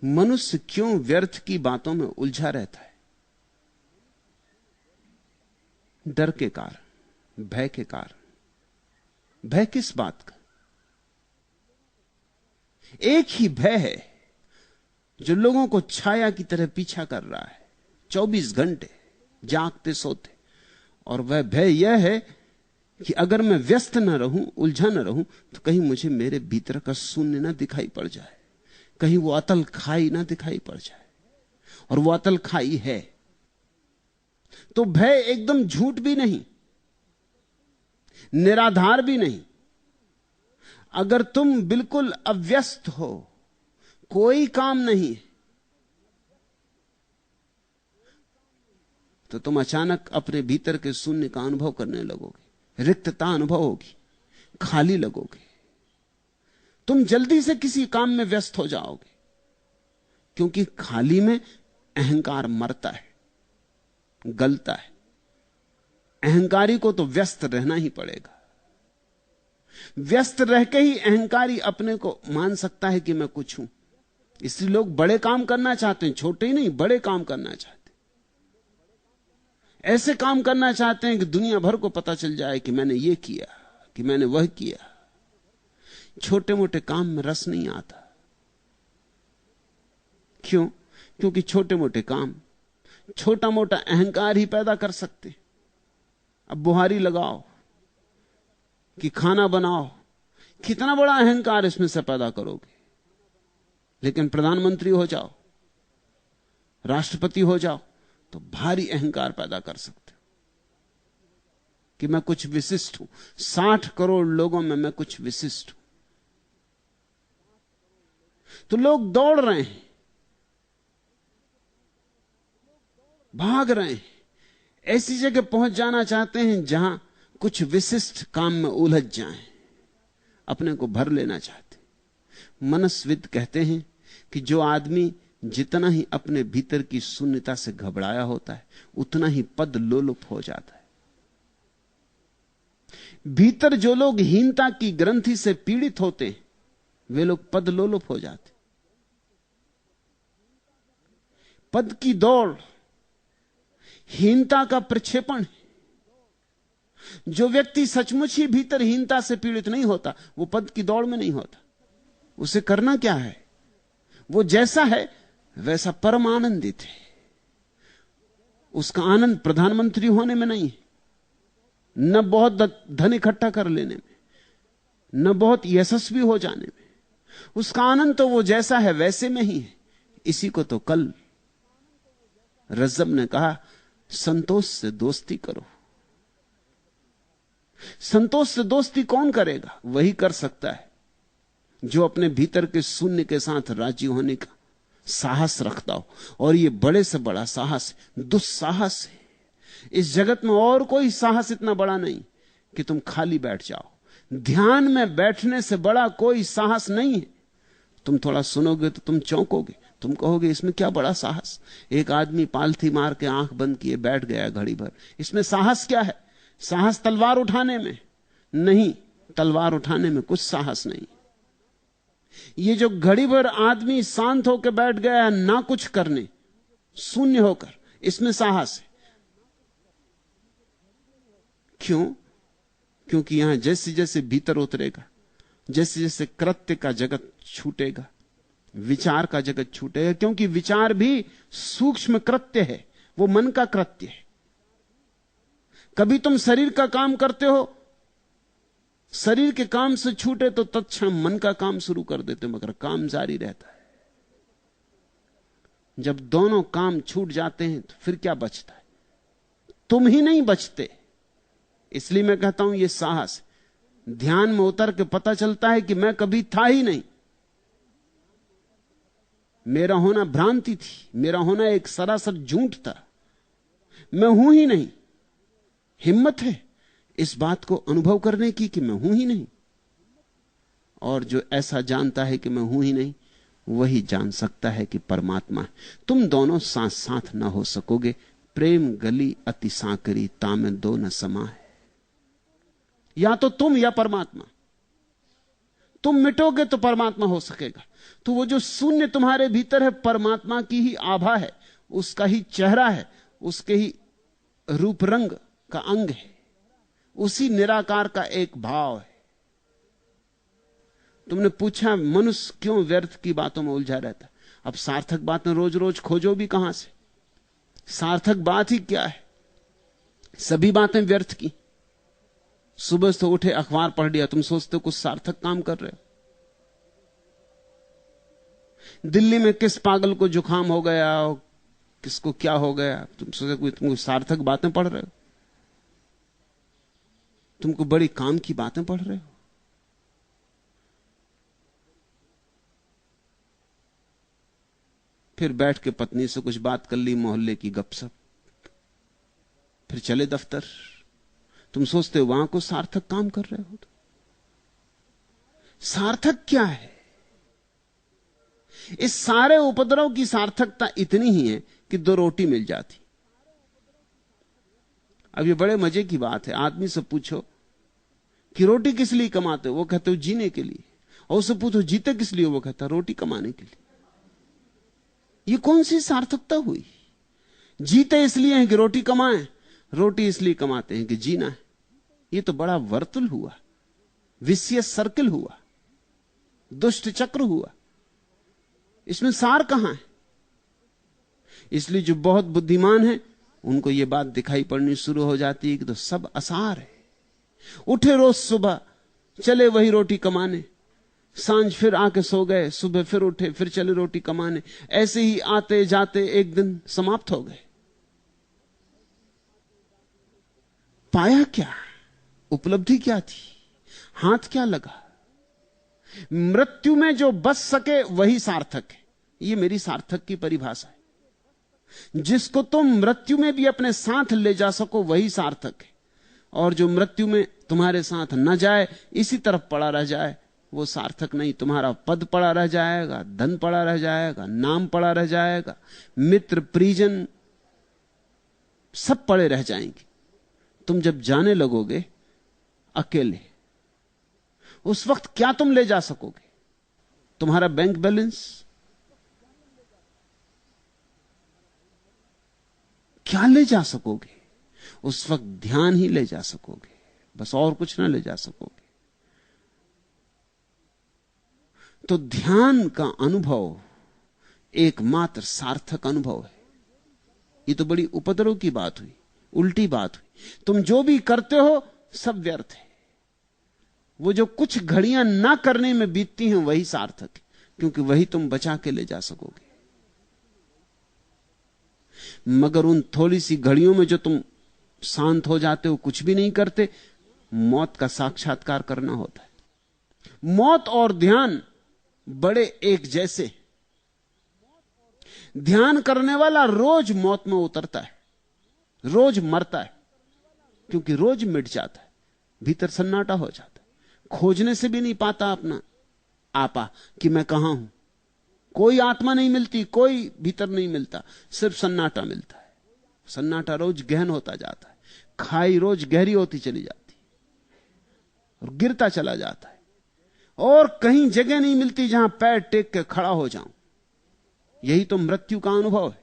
मनुष्य क्यों व्यर्थ की बातों में उलझा रहता है? डर के कारण, भय के कारण। भय किस बात का? एक ही भय है जो लोगों को छाया की तरह पीछा कर रहा है 24 घंटे जागते सोते। और वह भय यह है कि अगर मैं व्यस्त न रहूं, उलझा न रहूं, तो कहीं मुझे मेरे भीतर का शून्य ना दिखाई पड़ जाए, कहीं वो अतल खाई ना दिखाई पड़ जाए। और वो अतल खाई है। तो भय एकदम झूठ भी नहीं, निराधार भी नहीं। अगर तुम बिल्कुल अव्यस्त हो, कोई काम नहीं, तो तुम अचानक अपने भीतर के शून्य का अनुभव करने लगोगे, रिक्तता अनुभव होगी, खाली लगोगे। तुम जल्दी से किसी काम में व्यस्त हो जाओगे, क्योंकि खाली में अहंकार मरता है, गलता है। अहंकारी को तो व्यस्त रहना ही पड़ेगा। व्यस्त रह के ही अहंकारी अपने को मान सकता है कि मैं कुछ हूं। इसलिए लोग बड़े काम करना चाहते हैं, छोटे ही नहीं, बड़े काम करना चाहते हैं। ऐसे काम करना चाहते हैं कि दुनिया भर को पता चल जाए कि मैंने ये किया, कि मैंने वह किया। छोटे मोटे काम में रस नहीं आता। क्यों? क्योंकि छोटे मोटे काम छोटा मोटा अहंकार ही पैदा कर सकते। अब बुहारी लगाओ कि खाना बनाओ, कितना बड़ा अहंकार इसमें से पैदा करोगे। लेकिन प्रधानमंत्री हो जाओ, राष्ट्रपति हो जाओ, तो भारी अहंकार पैदा कर सकते हो कि मैं कुछ विशिष्ट हूं। 60 करोड़ लोगों में मैं कुछ विशिष्ट हूं। तो लोग दौड़ रहे हैं, भाग रहे हैं, ऐसी जगह पहुंच जाना चाहते हैं जहां कुछ विशिष्ट काम में उलझ जाएं, अपने को भर लेना चाहते। मनस्विद कहते हैं कि जो आदमी जितना ही अपने भीतर की शून्यता से घबराया होता है, उतना ही पद लोलुप हो जाता है। भीतर जो लोग हीनता की ग्रंथि से पीड़ित होते हैं, वे लोग पद लोलुप हो जाते। पद की दौड़ हीनता का प्रक्षेपण है। जो व्यक्ति सचमुच ही भीतर हीनता से पीड़ित नहीं होता, वो पद की दौड़ में नहीं होता। उसे करना क्या है? वो जैसा है वैसा परम आनंदित है। उसका आनंद प्रधानमंत्री होने में नहीं है, न बहुत धन इकट्ठा कर लेने में, न बहुत यशस्वी हो जाने में। उसका आनंद तो वो जैसा है वैसे में ही है। इसी को तो कल रज्जब ने कहा, संतोष से दोस्ती करो। संतोष से दोस्ती कौन करेगा? वही कर सकता है जो अपने भीतर के शून्य के साथ राजी होने का साहस रखता हो। और यह बड़े से बड़ा साहस दुस्साहस है। इस जगत में और कोई साहस इतना बड़ा नहीं कि तुम खाली बैठ जाओ। ध्यान में बैठने से बड़ा कोई साहस नहीं है। तुम थोड़ा सुनोगे तो तुम चौंकोगे, तुम कहोगे इसमें क्या बड़ा साहस। एक आदमी पालथी मार के आंख बंद किए बैठ गया घड़ी भर, इसमें साहस क्या है? साहस तलवार उठाने में नहीं, तलवार उठाने में कुछ साहस नहीं। ये जो घड़ी भर आदमी शांत होकर बैठ गया है ना कुछ करने, शून्य होकर, इसमें साहस है। क्यों? क्योंकि यहां जैसे जैसे भीतर उतरेगा, जैसे जैसे कृत्य का जगत छूटेगा, विचार का जगत छूटेगा। क्योंकि विचार भी सूक्ष्म कृत्य है, वो मन का कृत्य है। कभी तुम शरीर का काम करते हो, शरीर के काम से छूटे तो तत्क्षण मन का काम शुरू कर देते, मगर काम जारी रहता है। जब दोनों काम छूट जाते हैं तो फिर क्या बचता है? तुम ही नहीं बचते। इसलिए मैं कहता हूं यह साहस। ध्यान में उतर के पता चलता है कि मैं कभी था ही नहीं। मेरा होना भ्रांति थी, मेरा होना एक सरासर झूठ था, मैं हूं ही नहीं। हिम्मत है इस बात को अनुभव करने की कि मैं हूं ही नहीं। और जो ऐसा जानता है कि मैं हूं ही नहीं, वही जान सकता है कि परमात्मा है। तुम दोनों साथ साथ ना हो सकोगे। प्रेम गली अति सांकरी, तामे दो न समा है। या तो तुम या परमात्मा। तुम मिटोगे तो परमात्मा हो सकेगा। तो वो जो शून्य तुम्हारे भीतर है परमात्मा की ही आभा है, उसका ही चेहरा है, उसके ही रूप रंग का अंग है, उसी निराकार का एक भाव है। तुमने पूछा मनुष्य क्यों व्यर्थ की बातों में उलझा रहता। अब सार्थक बातें रोज रोज खोजो भी कहां से? सार्थक बात ही क्या है? सभी बातें व्यर्थ की। सुबह से उठे अखबार पढ़ लिया, तुम सोचते हो कुछ सार्थक काम कर रहे हो। दिल्ली में किस पागल को जुकाम हो गया, किसको क्या हो गया, तुम सोचते तुम सार्थक बातें पढ़ रहे हो? तुमको बड़ी काम की बातें पढ़ रहे हो। फिर बैठ के पत्नी से कुछ बात कर ली, मोहल्ले की गपशप, फिर चले दफ्तर। तुम सोचते हो वहां को सार्थक काम कर रहे हो। तो सार्थक क्या है? इस सारे उपद्रव की सार्थकता इतनी ही है कि 2 रोटी मिल जाती। अब ये बड़े मजे की बात है। आदमी से पूछो कि रोटी किस लिए कमाते हो, वो कहते हो जीने के लिए। और उससे पूछो जीते किस लिए, वो कहता रोटी कमाने के लिए। ये कौन सी सार्थकता हुई? जीते इसलिए हैं कि रोटी कमाएं, रोटी इसलिए कमाते हैं कि जीना है। ये तो बड़ा वर्तुल हुआ, विशियस सर्किल हुआ, दुष्ट चक्र हुआ। इसमें सार कहां है? इसलिए जो बहुत बुद्धिमान है उनको यह बात दिखाई पड़नी शुरू हो जाती है कि तो सब असार है। उठे रोज सुबह, चले वही रोटी कमाने, सांझ फिर आके सो गए, सुबह फिर उठे, फिर चले रोटी कमाने। ऐसे ही आते जाते एक दिन समाप्त हो गए। पाया क्या? उपलब्धि क्या थी? हाथ क्या लगा? मृत्यु में जो बच सके वही सार्थक है। यह मेरी सार्थक की परिभाषा है। जिसको तुम मृत्यु में भी अपने साथ ले जा सको वही सार्थक है। और जो मृत्यु में तुम्हारे साथ न जाए, इसी तरफ पड़ा रह जाए, वो सार्थक नहीं। तुम्हारा पद पड़ा रह जाएगा, धन पड़ा रह जाएगा, नाम पड़ा रह जाएगा, मित्र परिजन सब पड़े रह जाएंगे। तुम जब जाने लगोगे अकेले, उस वक्त क्या तुम ले जा सकोगे? तुम्हारा बैंक बैलेंस क्या ले जा सकोगे? उस वक्त ध्यान ही ले जा सकोगे, बस और कुछ ना ले जा सकोगे। तो ध्यान का अनुभव एकमात्र सार्थक अनुभव है। ये तो बड़ी उपद्रव की बात हुई, उल्टी बात हुई। तुम जो भी करते हो सब व्यर्थ है। वो जो कुछ घड़ियां ना करने में बीतती हैं वही सार्थक है, क्योंकि वही तुम बचा के ले जा सकोगे। मगर उन थोड़ी सी घड़ियों में जो तुम शांत हो जाते हो, कुछ भी नहीं करते, मौत का साक्षात्कार करना होता है। मौत और ध्यान बड़े एक जैसे। ध्यान करने वाला रोज मौत में उतरता है, रोज मरता है, क्योंकि रोज मिट जाता है, भीतर सन्नाटा हो जाता है। खोजने से भी नहीं पाता अपना आपा कि मैं कहां हूं। कोई आत्मा नहीं मिलती, कोई भीतर नहीं मिलता, सिर्फ सन्नाटा मिलता है। सन्नाटा रोज गहन होता जाता है, खाई रोज गहरी होती चली जाती और गिरता चला जाता है, और कहीं जगह नहीं मिलती जहां पैर टेक के खड़ा हो जाऊं। यही तो मृत्यु का अनुभव है।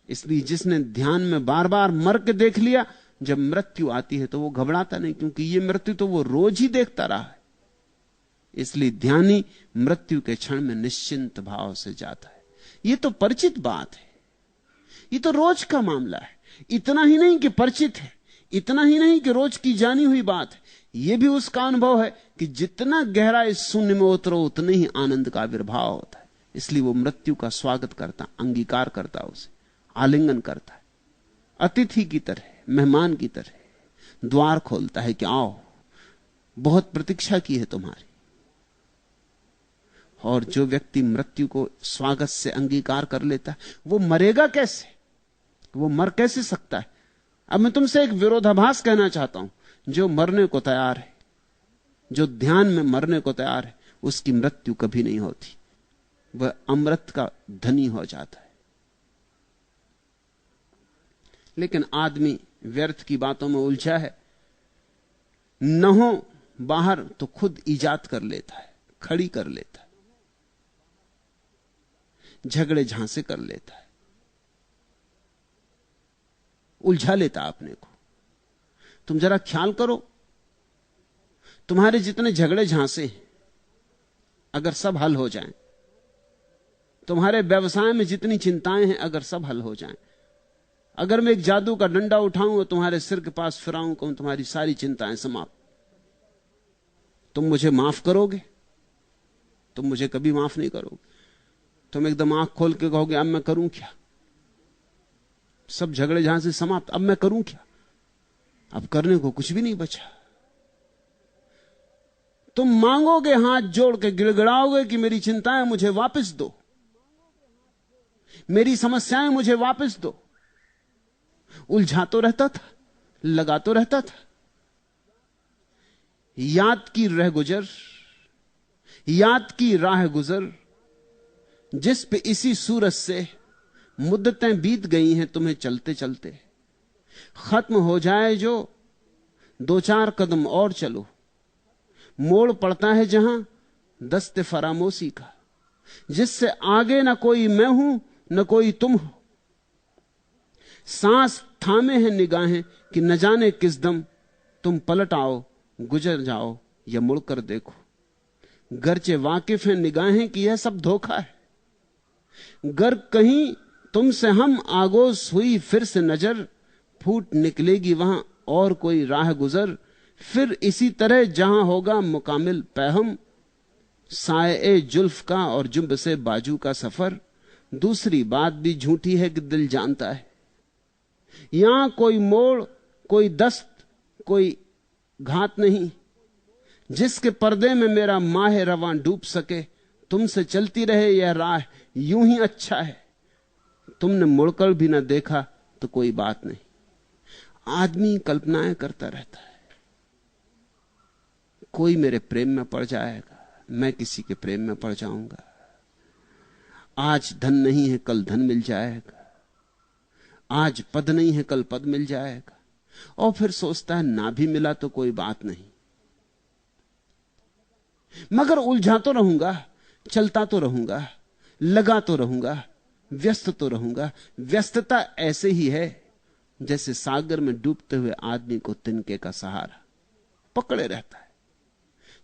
इसलिए जिसने ध्यान में बार बार मर के देख लिया, जब मृत्यु आती है तो वो घबराता नहीं, क्योंकि ये मृत्यु तो वो रोज ही देखता रहा है। इसलिए ध्यानी मृत्यु के क्षण में निश्चिंत भाव से जाता है। ये तो परिचित बात है, ये तो रोज का मामला है। इतना ही नहीं कि परिचित है, इतना ही नहीं कि रोज की जानी हुई बात है, यह भी उसका अनुभव है कि जितना गहरा इस शून्य में उतरो उतने ही आनंद का आविर्भाव होता है। इसलिए वो मृत्यु का स्वागत करता, अंगीकार करता, उसे आलिंगन करता है, अतिथि की तरह, मेहमान की तरह द्वार खोलता है कि आओ, बहुत प्रतीक्षा की है तुम्हारी। और जो व्यक्ति मृत्यु को स्वागत से अंगीकार कर लेता है, वो मरेगा कैसे? वो मर कैसे सकता है? अब मैं तुमसे एक विरोधाभास कहना चाहता हूं। जो मरने को तैयार है, जो ध्यान में मरने को तैयार है, उसकी मृत्यु कभी नहीं होती। वह अमृत का धनी हो जाता है। लेकिन आदमी व्यर्थ की बातों में उलझा है। न हो बाहर तो खुद ईजाद कर लेता है। खड़ी कर लेता है, झगड़े झांसे कर लेता है, उलझा लेता अपने को। तुम जरा ख्याल करो, तुम्हारे जितने झगड़े झांसे हैं अगर सब हल हो जाएं, तुम्हारे व्यवसाय में जितनी चिंताएं हैं अगर सब हल हो जाएं, अगर मैं एक जादू का डंडा उठाऊं और तुम्हारे सिर के पास फिराऊं, कहूं तुम्हारी सारी चिंताएं समाप्त, तुम मुझे माफ करोगे? तुम मुझे कभी माफ नहीं करोगे। तुम एकदम आंख खोल के कहोगे अब मैं करूं क्या, सब झगड़े जहां से समाप्त, अब मैं करूं क्या, अब करने को कुछ भी नहीं बचा। तुम मांगोगे, हाथ जोड़ के गिड़गिड़ाओगे कि मेरी चिंताएं मुझे वापस दो, मेरी समस्याएं मुझे वापस दो। उलझा तो रहता था, लगा तो रहता था। याद की रह गुजर, याद की राह गुजर, जिस पे इसी सूरज से मुद्दतें बीत गई हैं तुम्हें चलते चलते। खत्म हो जाए जो, दो चार कदम और चलो, मोड़ पड़ता है जहां दस्ते फरामोशी का, जिससे आगे ना कोई मैं हूं न कोई तुम हो। सांस थामे हैं निगाहें कि न जाने किस दम तुम पलट आओ, गुजर जाओ या मुड़कर देखो। गरचे वाकिफ हैं निगाहें कि यह सब धोखा है, गर कहीं तुमसे हम आगोश हुई फिर से नजर, फूट निकलेगी वहां और कोई राह गुजर। फिर इसी तरह जहां होगा मुकामिल पैहम, साए जुल्फ का और जुम्ब से बाजू का सफर। दूसरी बात भी झूठी है कि दिल जानता है, यहां कोई मोड़, कोई दस्त, कोई घात नहीं, जिसके पर्दे में मेरा माह रवां डूब सके। तुमसे चलती रहे यह राह यूं ही अच्छा है, तुमने मुड़कर भी ना देखा तो कोई बात नहीं। आदमी कल्पनाएं करता रहता है, कोई मेरे प्रेम में पड़ जाएगा, मैं किसी के प्रेम में पड़ जाऊंगा, आज धन नहीं है कल धन मिल जाएगा, आज पद नहीं है कल पद मिल जाएगा, और फिर सोचता है ना भी मिला तो कोई बात नहीं। मगर उलझा तो रहूंगा, चलता तो रहूंगा, लगा तो रहूंगा, व्यस्त तो रहूंगा। व्यस्तता ऐसे ही है जैसे सागर में डूबते हुए आदमी को तिनके का सहारा पकड़े रहता है।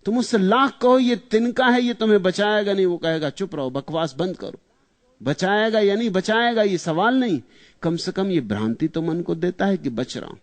तुम उससे लाख कहो ये तिनका है, ये तुम्हें बचाएगा नहीं, वो कहेगा चुप रहो, बकवास बंद करो। बचाएगा या नहीं बचाएगा ये सवाल नहीं, कम से कम ये भ्रांति तो मन को देता है कि बच रहा हूं।